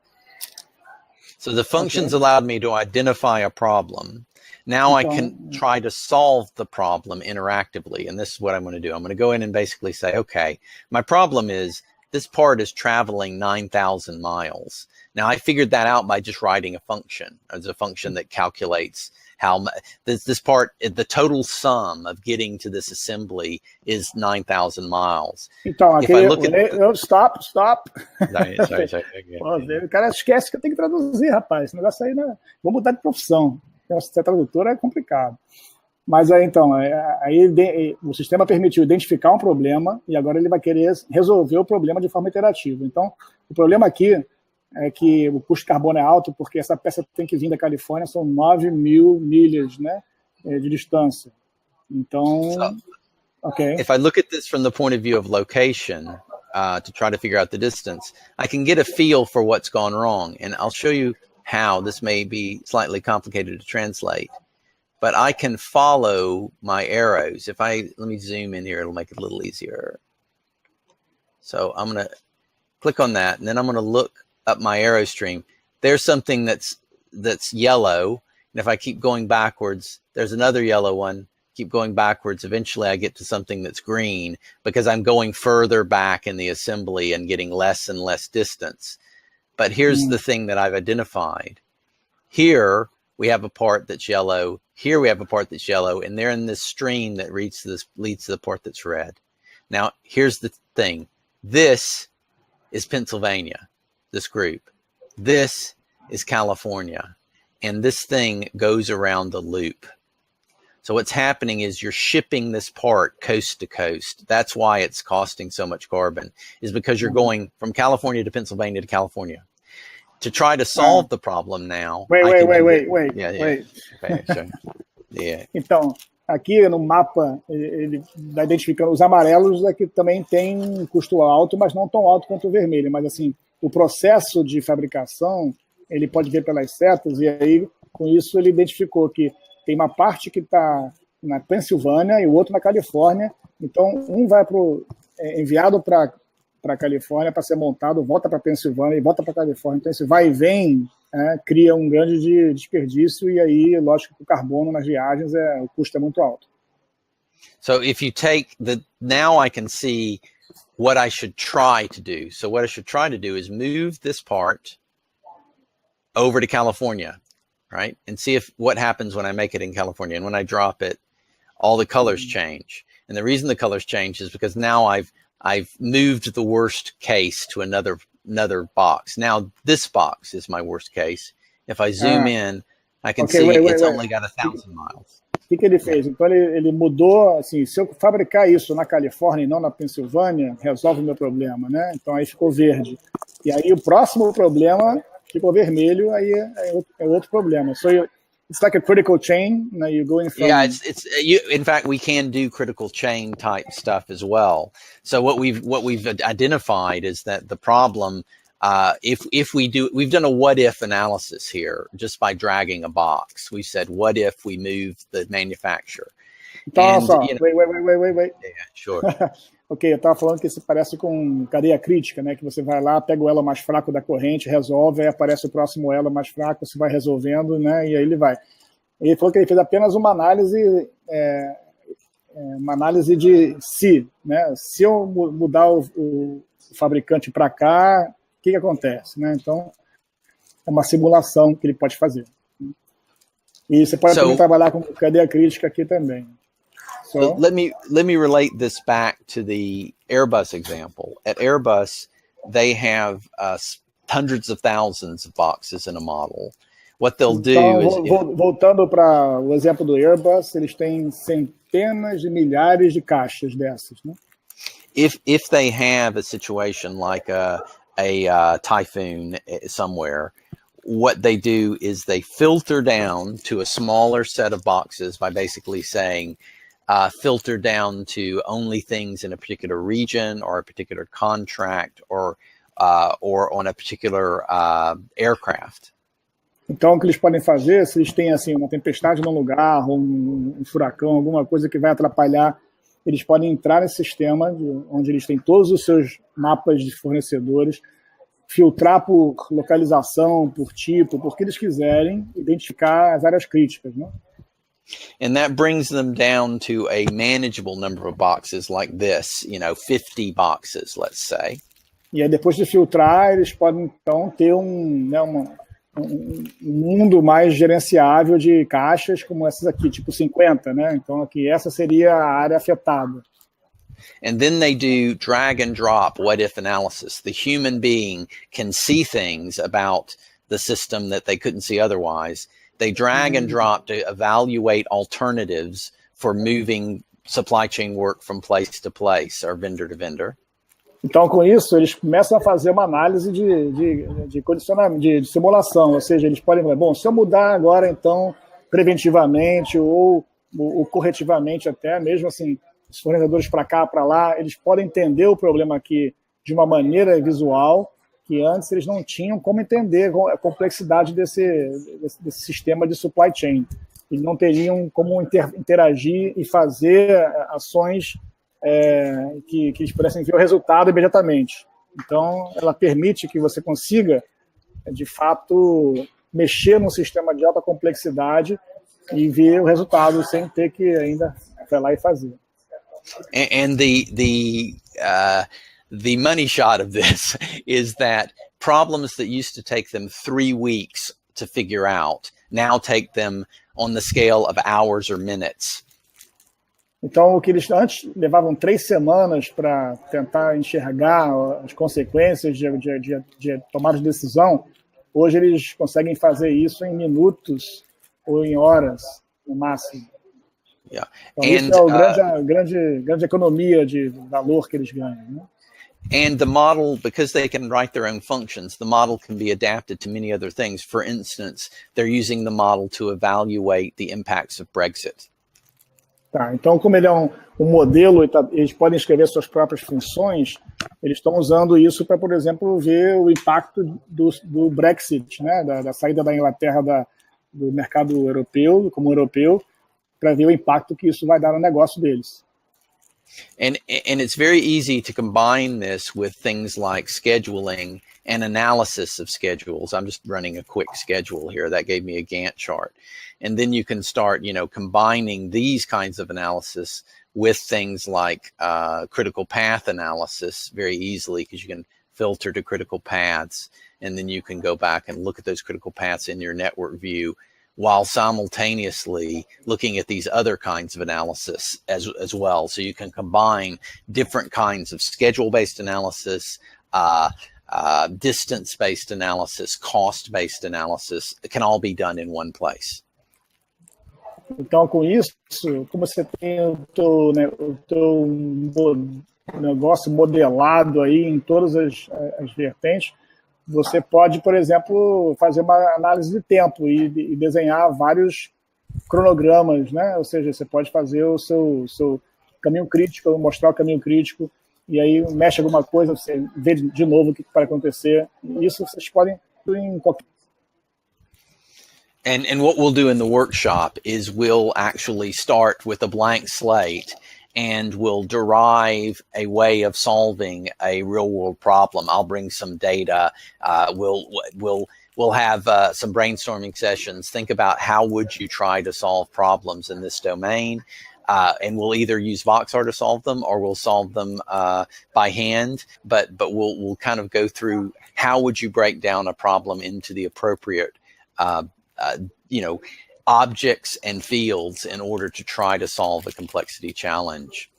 So the functions allowed me to identify a problem. Now I can try to solve the problem interactively, and this is what I'm going to do. I'm going to go in and basically say, okay, my problem is this part is traveling 9,000 miles. Now I figured that out by just writing a function. There's a function that calculates how this part, the total sum of getting to this assembly is 9,000 miles. Então, aqui, stop. Sorry. Pô, o cara esquece que eu tenho que traduzir, rapaz. Esse negócio aí, né? Vou mudar de profissão. Ser tradutor é complicado. Mas aí, então, o sistema permitiu identificar um problema e agora ele vai querer resolver o problema de forma iterativa. Então, o problema aqui é que o custo de carbono é alto porque essa peça tem que vir da Califórnia, são 9.000 milhas, né, de distância. Então, okay. If I look at this from the point of view of location, to try to figure out the distance, I can get a feel for what's gone wrong. And I'll show you how this may be slightly complicated to translate. But I can follow my arrows. Let me zoom in here, it'll make it a little easier. So I'm going to click on that, and then I'm going to look up my arrow stream. There's something that's yellow, and if I keep going backwards, there's another yellow one. Keep going backwards, eventually I get to something that's green because I'm going further back in the assembly and getting less and less distance. But here's the thing that I've identified. Here we have a part that's yellow. Here we have a part that's yellow, and they're in this stream that leads to the part that's red. Now, here's the thing. This is Pennsylvania, this group. This is California, and this thing goes around the loop. So what's happening is you're shipping this part coast to coast. That's why it's costing so much carbon, is because you're going from California to Pennsylvania to California. To try to solve the problem now. Wait. Okay, sure. Yeah. Então, aqui no mapa, ele está identificando os amarelos, que também tem custo alto, mas não tão alto quanto o vermelho. Mas assim, o processo de fabricação, ele pode ver pelas setas, e aí, com isso, ele identificou que tem uma parte que está na Pensilvânia e o outro na Califórnia. Então, um vai enviado para a Califórnia para ser montado, volta para a Pensilvânia e volta para a Califórnia. Então, esse vai e vem cria um grande desperdício e aí, lógico, que o carbono nas viagens, o custo é muito alto. So if you take now I can see what I should try to do. So what I should try to do is move this part over to California, right? And see what happens when I make it in California. And when I drop it, all the colors change. And the reason the colors change is because now I've moved the worst case to another box. Now this box is my worst case. If I zoom in, I can see it's only got 1,000 miles. O que ele fez? Então ele mudou, assim, se eu fabricar isso na Califórnia e não na Pensilvânia, resolve o meu problema, né? Então aí ficou verde. E aí o próximo problema ficou vermelho, aí é outro problema. So it's like a critical chain. Now you're going from... Yeah, in fact, we can do critical chain type stuff as well. So what we've identified is that the problem if we've done a what if analysis here just by dragging a box. We said, what if we move the manufacturer? Então, olha só, wait. Yeah, sure. Ok, eu estava falando que isso parece com cadeia crítica, né? Que você vai lá, pega o elo mais fraco da corrente, resolve, aí aparece o próximo elo mais fraco, você vai resolvendo, né? E aí ele vai. Ele falou que ele fez apenas uma análise de se, né? Se eu mudar o fabricante para cá, o que acontece, né? Então, é uma simulação que ele pode fazer. E você pode também trabalhar com cadeia crítica aqui também. So let me relate this back to the Airbus example. At Airbus, they have hundreds of thousands of boxes in a model. What they'll do voltando para o exemplo do Airbus, eles têm centenas de milhares de caixas dessas, né? If they have a situation like a typhoon somewhere, what they do is they filter down to a smaller set of boxes by basically saying, filter down to only things in a particular region or a particular contract or on a particular aircraft. Então, o que eles podem fazer, se eles têm assim, uma tempestade num lugar, ou um furacão, alguma coisa que vai atrapalhar, eles podem entrar nesse sistema, onde eles têm todos os seus mapas de fornecedores, filtrar por localização, por tipo, por que eles quiserem, identificar as áreas críticas, né? And that brings them down to a manageable number of boxes like this, 50 boxes, let's say. E aí, depois de filtrar, eles podem, então, ter um mundo mais gerenciável de caixas como essas aqui, tipo 50, né? Então, aqui, essa seria a área afetada. And then they do drag and drop what-if analysis. The human being can see things about the system that they couldn't see otherwise. They drag and drop to evaluate alternatives for moving supply chain work from place to place or vendor to vendor. Então, com isso, eles começam a fazer uma análise de condicionamento, de simulação. Ou seja, eles podem falar, bom, se eu mudar agora, então, preventivamente ou corretivamente até, mesmo assim, os fornecedores para cá, para lá, eles podem entender o problema aqui de uma maneira visual que antes eles não tinham como entender a complexidade desse sistema de supply chain. Eles não teriam como interagir e fazer ações que eles pudessem ver o resultado imediatamente. Então, ela permite que você consiga, de fato, mexer num sistema de alta complexidade e ver o resultado sem ter que ainda ir lá e fazer. And the money shot of this is that problems that used to take them 3 weeks to figure out now take them on the scale of hours or minutes. Então, o que eles antes levavam 3 semanas para tentar enxergar as consequências de tomar de decisão, hoje eles conseguem fazer isso em minutos ou em horas, no máximo. Yeah. Então, isso é a grande economia de valor que eles ganham, né? And the model, because they can write their own functions, the model can be adapted to many other things. For instance, they're using the model to evaluate the impacts of Brexit. Tá, então, como ele é um modelo, eles podem escrever suas próprias funções, eles estão usando isso para, por exemplo, ver o impacto do Brexit, né, da saída da Inglaterra do mercado europeu, como europeu, para ver o impacto que isso vai dar no negócio deles. And it's very easy to combine this with things like scheduling and analysis of schedules. I'm just running a quick schedule here. That gave me a Gantt chart. And then you can start, combining these kinds of analysis with things like critical path analysis very easily, because you can filter to critical paths. And then you can go back and look at those critical paths in your network view, while simultaneously looking at these other kinds of analysis as well. So you can combine different kinds of schedule-based analysis, distance-based analysis, cost-based analysis. It can all be done in one place. Então, com isso, como você tem o teu negócio modelado aí em todas as vertentes, você pode, por exemplo, fazer uma análise de tempo e desenhar vários cronogramas, né? Ou seja, você pode fazer o seu caminho crítico, mostrar o caminho crítico e aí mexe alguma coisa, você vê de novo o que vai acontecer. Isso vocês podem em qualquer. And what we'll do in the workshop is we'll actually start with a blank slate and we'll derive a way of solving a real world problem. I'll bring some data. We'll have some brainstorming sessions. Think about how would you try to solve problems in this domain. And we'll either use Voxar to solve them or we'll solve them by hand. But we'll kind of go through how would you break down a problem into the appropriate objects and fields in order to try to solve a complexity challenge.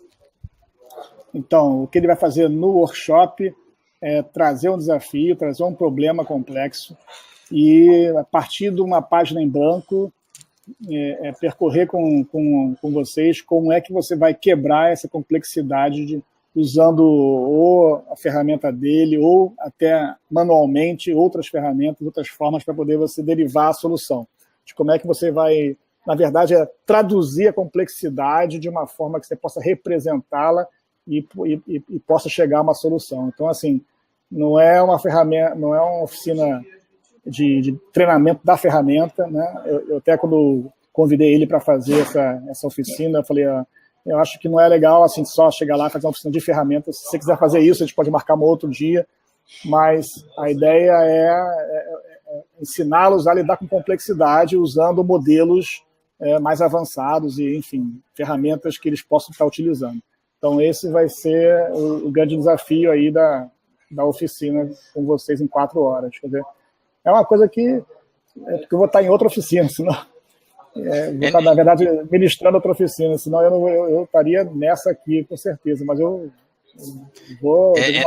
Então, o que ele vai fazer no workshop é trazer um desafio, trazer um problema complexo e, a partir de uma página em branco, percorrer com vocês como é que você vai quebrar essa complexidade usando ou a ferramenta dele ou até manualmente outras ferramentas, outras formas para poder você derivar a solução. De como é que você vai, na verdade, traduzir a complexidade de uma forma que você possa representá-la e possa chegar a uma solução. Então, assim, não é uma ferramenta, não é uma oficina de treinamento da ferramenta, né? Eu até quando convidei ele para fazer essa oficina, eu falei, eu acho que não é legal assim só chegar lá e fazer uma oficina de ferramentas. Se você quiser fazer isso, a gente pode marcar um outro dia, mas a ideia é ensiná-los a lidar com complexidade usando modelos mais avançados e, enfim, ferramentas que eles possam estar utilizando. Então, esse vai ser o grande desafio aí da oficina com vocês em 4 horas. Quer dizer, é uma coisa que porque eu vou estar em outra oficina, senão vou estar, na verdade, ministrando outra oficina, senão eu estaria nessa aqui, com certeza, mas eu vou... And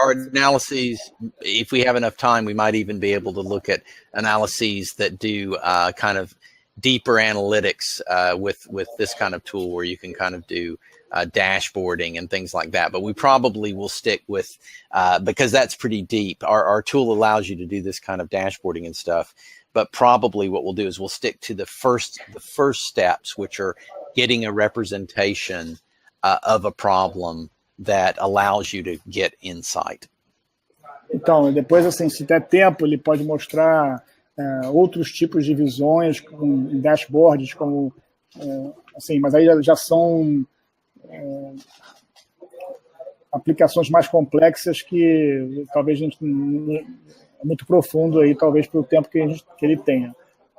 our analyses, if we have enough time, we might even be able to look at analyses that do kind of deeper analytics with this kind of tool where you can kind of do dashboarding and things like that. But we probably will stick with, because that's pretty deep. Our tool allows you to do this kind of dashboarding and stuff. But probably what we'll do is we'll stick to the first steps, which are getting a representation of a problem that allows you to get insight. Então, depois, assim, se der tempo, ele pode mostrar outros tipos de visões com dashboards, como, assim, mas aí já são aplicações mais complexas que talvez a gente é muito profundo aí, talvez pelo tempo que ele tenha.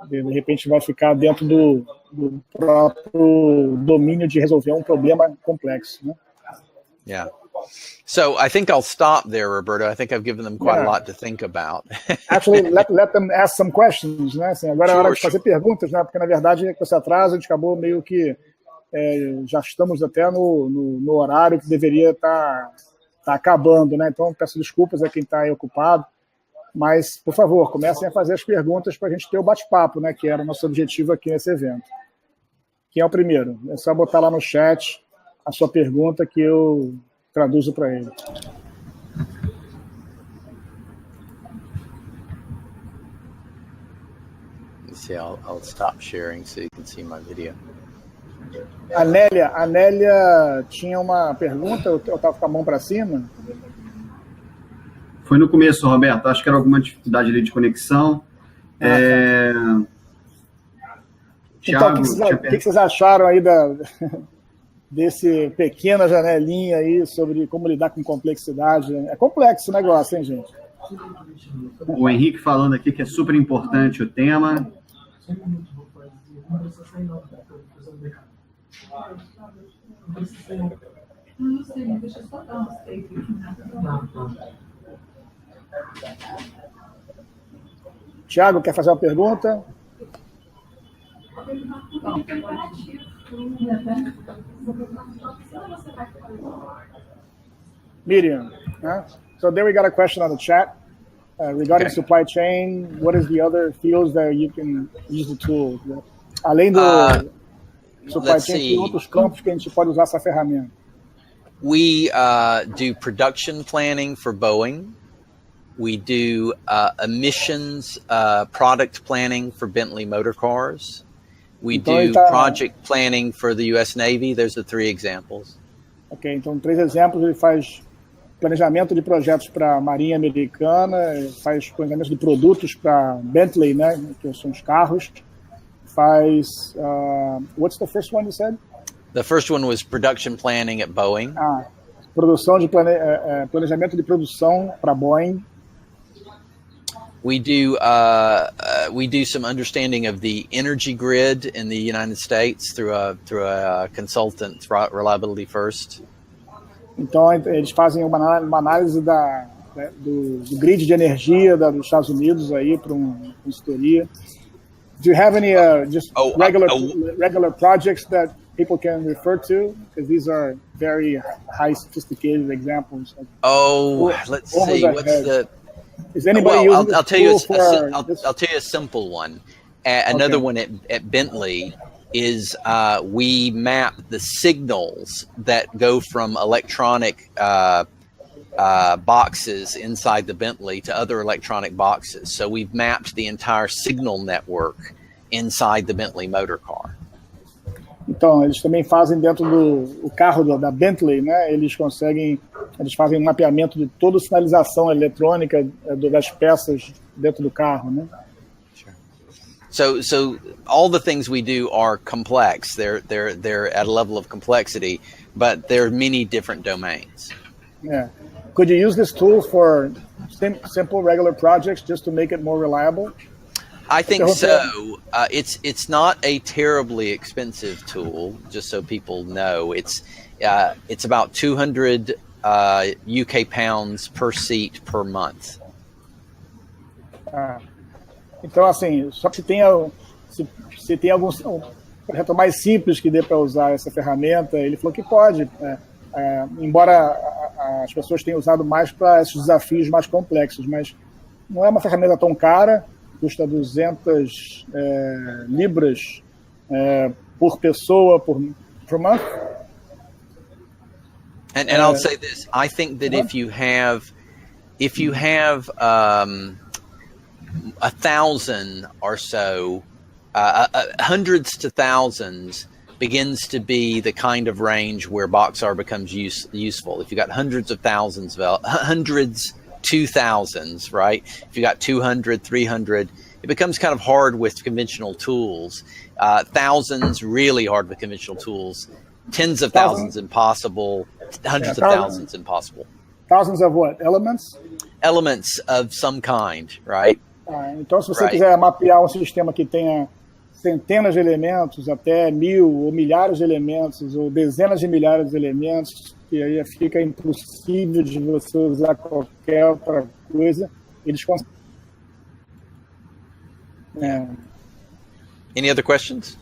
De repente vai ficar dentro do próprio domínio de resolver um problema complexo, né? Yeah. So I think I'll stop there, Roberto. I think I've given them quite a lot to think about. Actually, let them ask some questions, né? Assim, agora é hora de fazer perguntas, né? Porque, na verdade, com esse atraso, a gente acabou meio que já estamos até no horário que deveria estar acabando, né? Então, peço desculpas a quem está aí ocupado, mas, por favor, comecem a fazer as perguntas para a gente ter o bate-papo, né? Que era o nosso objetivo aqui nesse evento. Quem é o primeiro? É só botar lá no chat a sua pergunta que eu traduzo para ele. Let's see, I'll stop sharing so you can see my video. A Nélia tinha uma pergunta, eu estava com a mão para cima? Foi no começo, Roberto, acho que era alguma dificuldade ali de conexão. Então, o que vocês acharam aí desse pequena janelinha aí sobre como lidar com complexidade? É complexo o negócio, hein, gente? O Henrique falando aqui que é super importante o tema. Tiago, quer fazer uma pergunta? Miriam, so there we got a question on the chat regarding supply chain. What is the other fields that you can use the tool? Além do supply chain, tem outros campos que a gente pode usar essa ferramenta. We do production planning for Boeing. We do emissions product planning for Bentley motor cars. We do project planning for the U.S. Navy. Those are 3 examples. Ok, então 3 exemplos. Ele faz planejamento de projetos para a Marinha Americana, faz planejamento de produtos para Bentley, né, que são os carros, faz... what's the first one you said? The first one was production planning at Boeing. Produção de planejamento de produção para Boeing. We do some understanding of the energy grid in the United States through a consultant, Reliability First. Então eles fazem uma análise do grid de energia dos Estados Unidos aí para uma consultoria. Do you have any regular projects that people can refer to? Because these are very high sophisticated examples. Let's see. What's the... Is anybody using I'll tell you a simple one. Another one at Bentley is we map the signals that go from electronic boxes inside the Bentley to other electronic boxes. So we've mapped the entire signal network inside the Bentley motor car. Então, eles também fazem dentro do carro da Bentley, né? Eles fazem um mapeamento de toda a sinalização eletrônica das peças dentro do carro, né? Sure. So all the things we do are complex. They're at a level of complexity, but there are many different domains. Yeah. Could you use this tool for simple regular projects just to make it more reliable? I think so. It's not a terribly expensive tool, just so people know. It's about 200 UK pounds per seat per month. Então, assim, só que se tem algum projeto mais simples que dê para usar essa ferramenta, ele falou que pode. Embora as pessoas tenham usado mais para esses desafios mais complexos, mas não é uma ferramenta tão cara. Custa 200 libras por pessoa per month. And I'll say this: I think that if you have 1,000 or so, hundreds to thousands begins to be the kind of range where Boxar becomes useful. If you got hundreds of thousands, hundreds to thousands, right? If you got 200, 300, it becomes kind of hard with conventional tools. Thousands, really hard with conventional tools. Tens of thousands, impossible. Hundreds of thousands, impossible. Thousands of what? Elements? Elements of some kind, right? Então, se você quiser mapear um sistema que tenha centenas de elementos, até 1.000 ou milhares de elementos, ou dezenas de milhares de elementos, e aí fica impossível de você usar qualquer outra coisa, eles conseguem. Any other questions?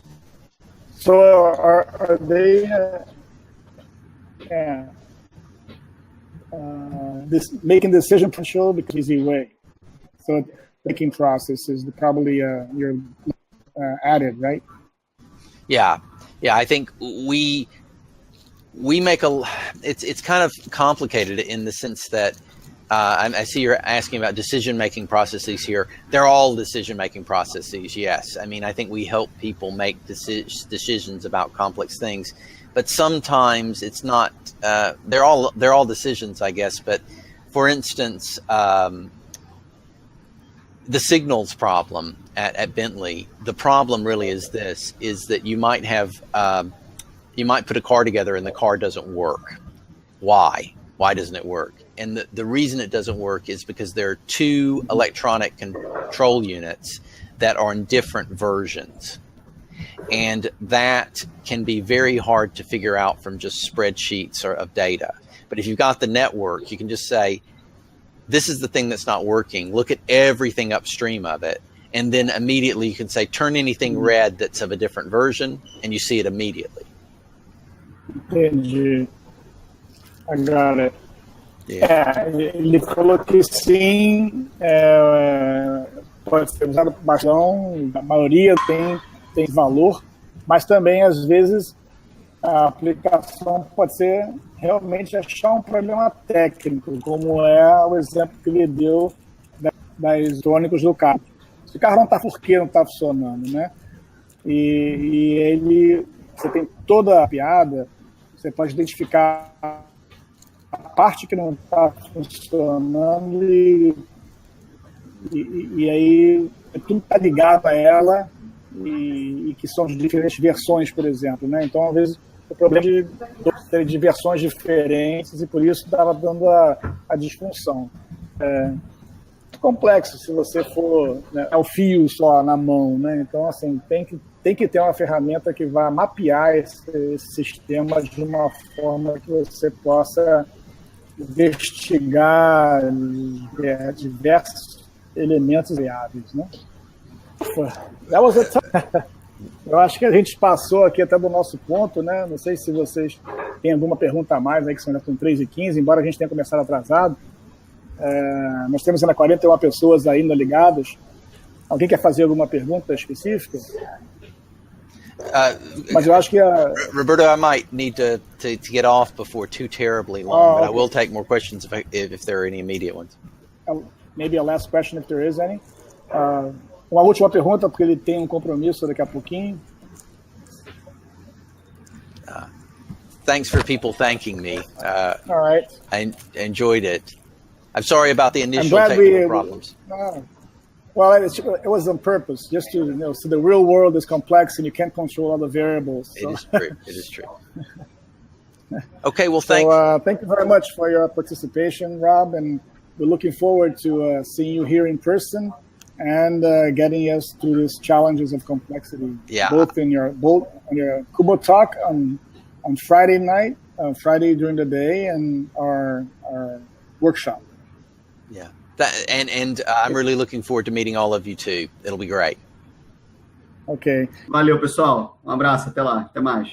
So are they making decision potential because easy way? So thinking process is probably you're added, right? Yeah. I think we make it's kind of complicated in the sense that I see you're asking about decision-making processes here. They're all decision-making processes, yes. I mean, I think we help people make decisions about complex things, but sometimes it's not. They're all decisions, I guess. But for instance, the signals problem at Bentley. The problem really is this: is that you might put a car together and the car doesn't work. Why? Why doesn't it work? And the reason it doesn't work is because there are 2 electronic control units that are in different versions. And that can be very hard to figure out from just spreadsheets of data. But if you've got the network, you can just say, this is the thing that's not working. Look at everything upstream of it. And then immediately you can say, turn anything red that's of a different version, and you see it immediately. Entendi. I got it. Ele falou que sim, pode ser usado por bastão, a maioria tem valor, mas também, às vezes, a aplicação pode ser realmente achar um problema técnico, como é o exemplo que ele deu das eletrônicos do carro. Se o carro não está por que não está funcionando, né? E você tem toda a piada, Você pode identificar a parte que não está funcionando e aí tudo está ligado a ela e que são de diferentes versões, por exemplo, né? Então, às vezes, o problema de versões diferentes e por isso estava dando a disfunção. Complexo se você for, né, é o fio só na mão, né? Então, assim, tem que ter uma ferramenta que vá mapear esse sistema de uma forma que você possa investigar diversos elementos variáveis, né? Eu acho que a gente passou aqui até do nosso ponto, né? Não sei se vocês têm alguma pergunta a mais aí, que são ainda com 3h15, embora a gente tenha começado atrasado. Nós temos ainda 41 pessoas ainda ligadas. Alguém quer fazer alguma pergunta específica? Mas eu acho que Roberto, I might need to get off before too terribly long, but I will take more questions if there are any immediate ones. Maybe a last question if there is any. Uma última pergunta, porque ele tem um compromisso daqui a pouquinho. Thanks for people thanking me. All right. I enjoyed it. I'm sorry about the initial technical problems. Well, it was on purpose, just to so the real world is complex and you can't control all the variables. So. It is true. It is true. Okay, well, thanks. So, thank you very much for your participation, Rob, and we're looking forward to seeing you here in person and getting us through these challenges of complexity. Yeah. Both on your Kubo talk on Friday night, Friday during the day, and our workshop. Yeah. And I'm really looking forward to meeting all of you too. It'll be great. Okay. Valeu, pessoal. Um abraço. Até lá. Até mais.